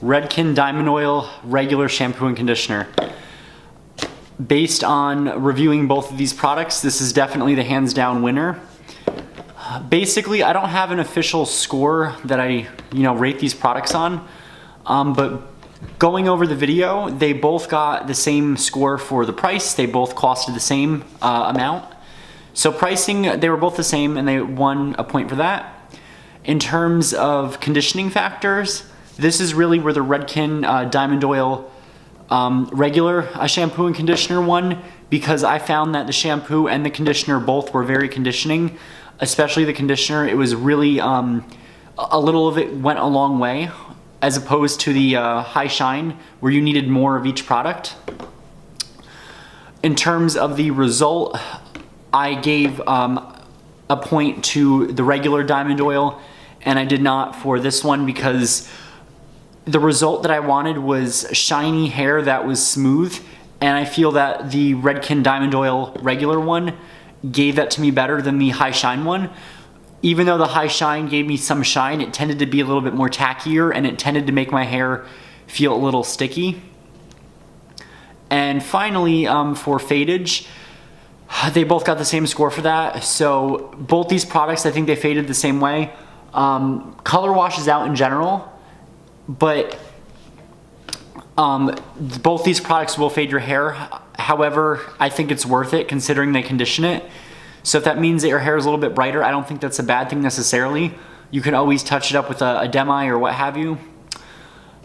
Redken Diamond Oil Regular Shampoo and Conditioner. Based on reviewing both of these products, this is definitely the hands down winner. Basically, I don't have an official score that I rate these products on, but going over the video, they both got the same score for the price. They both costed the same amount. So pricing, they were both the same and they won a point for that. In terms of conditioning factors, this is really where the Redken Diamond Oil regular shampoo and conditioner won, because I found that the shampoo and the conditioner both were very conditioning, especially the conditioner. It was really, a little of it went a long way, as opposed to the High Shine where you needed more of each product. In terms of the result, I gave a point to the regular Diamond Oil, and I did not for this one because the result that I wanted was shiny hair that was smooth, and I feel that the Redken Diamond Oil regular one gave that to me better than the High Shine one. Even though the High Shine gave me some shine, it tended to be a little bit more tackier and it tended to make my hair feel a little sticky. And finally, for fadage, they both got the same score for that. So both these products, I think they faded the same way. Color washes out in general, but both these products will fade your hair. However, I think it's worth it considering they condition it. So if that means that your hair is a little bit brighter, I don't think that's a bad thing necessarily. You can always touch it up with a demi or what have you.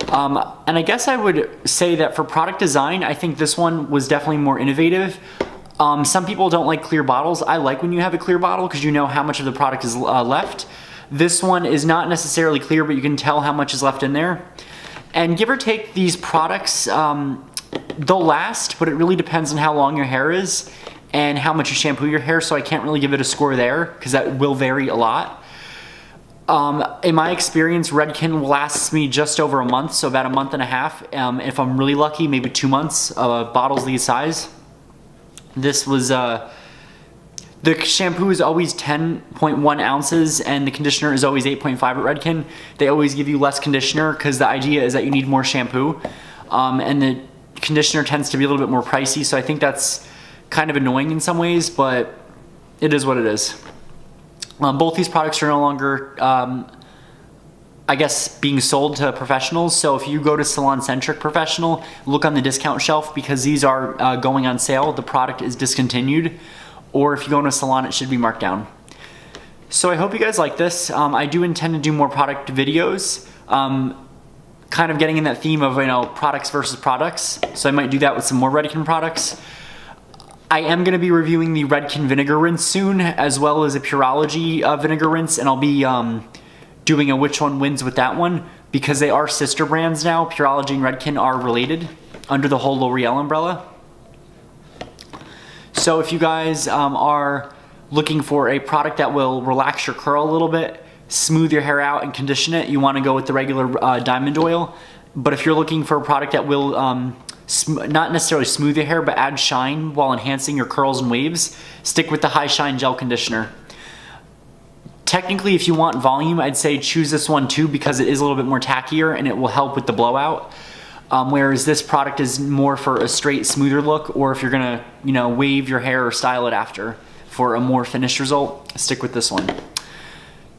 And I guess I would say that for product design, I think this one was definitely more innovative. Some people don't like clear bottles. I like when you have a clear bottle because you know how much of the product is left. This one is not necessarily clear, but you can tell how much is left in there. And give or take, these products, they'll last, but it really depends on how long your hair is and how much you shampoo your hair, so I can't really give it a score there because that will vary a lot. In my experience, Redken lasts me just over a month, so about a month and a half. If I'm really lucky, maybe 2 months, bottles these size. This was, the shampoo is always 10.1 ounces and the conditioner is always 8.5 at Redken. They always give you less conditioner because the idea is that you need more shampoo. And the conditioner tends to be a little bit more pricey, so I think that's kind of annoying in some ways, but it is what it is. Both these products are no longer, I guess, being sold to professionals. So if you go to Salon Centric Professional, look on the discount shelf because these are going on sale. The product is discontinued. Or if you go to a salon, it should be marked down. So I hope you guys like this. I do intend to do more product videos, kind of getting in that theme of products versus products. So I might do that with some more Redken products. I am going to be reviewing the Redken vinegar rinse soon, as well as a Pureology vinegar rinse, and I'll be doing a which one wins with that one because they are sister brands now. Pureology and Redken are related under the whole L'Oreal umbrella. So if you guys are looking for a product that will relax your curl a little bit, smooth your hair out and condition it, you want to go with the regular Diamond Oil. But if you're looking for a product that will not necessarily smooth your hair but add shine while enhancing your curls and waves, stick with the High Shine Gel Conditioner. Technically, if you want volume, I'd say choose this one too because it is a little bit more tackier and it will help with the blowout. Whereas this product is more for a straight, smoother look, or if you're gonna, wave your hair or style it after for a more finished result, stick with this one.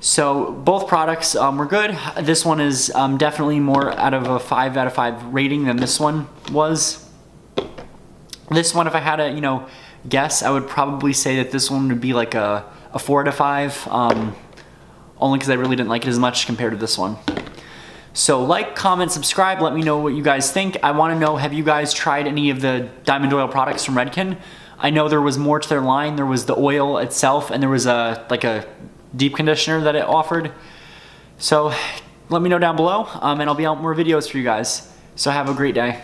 So both products were good. This one is definitely more out of a 5 out of 5 rating than this one was. This one, if I had to, guess, I would probably say that this one would be like a 4 out of 5, only because I really didn't like it as much compared to this one. So like, comment, subscribe, let me know what you guys think. I want to know, have you guys tried any of the Diamond Oil products from Redken? I know there was more to their line. There was the oil itself and there was a deep conditioner that it offered. So let me know down below and I'll be out more videos for you guys. So have a great day.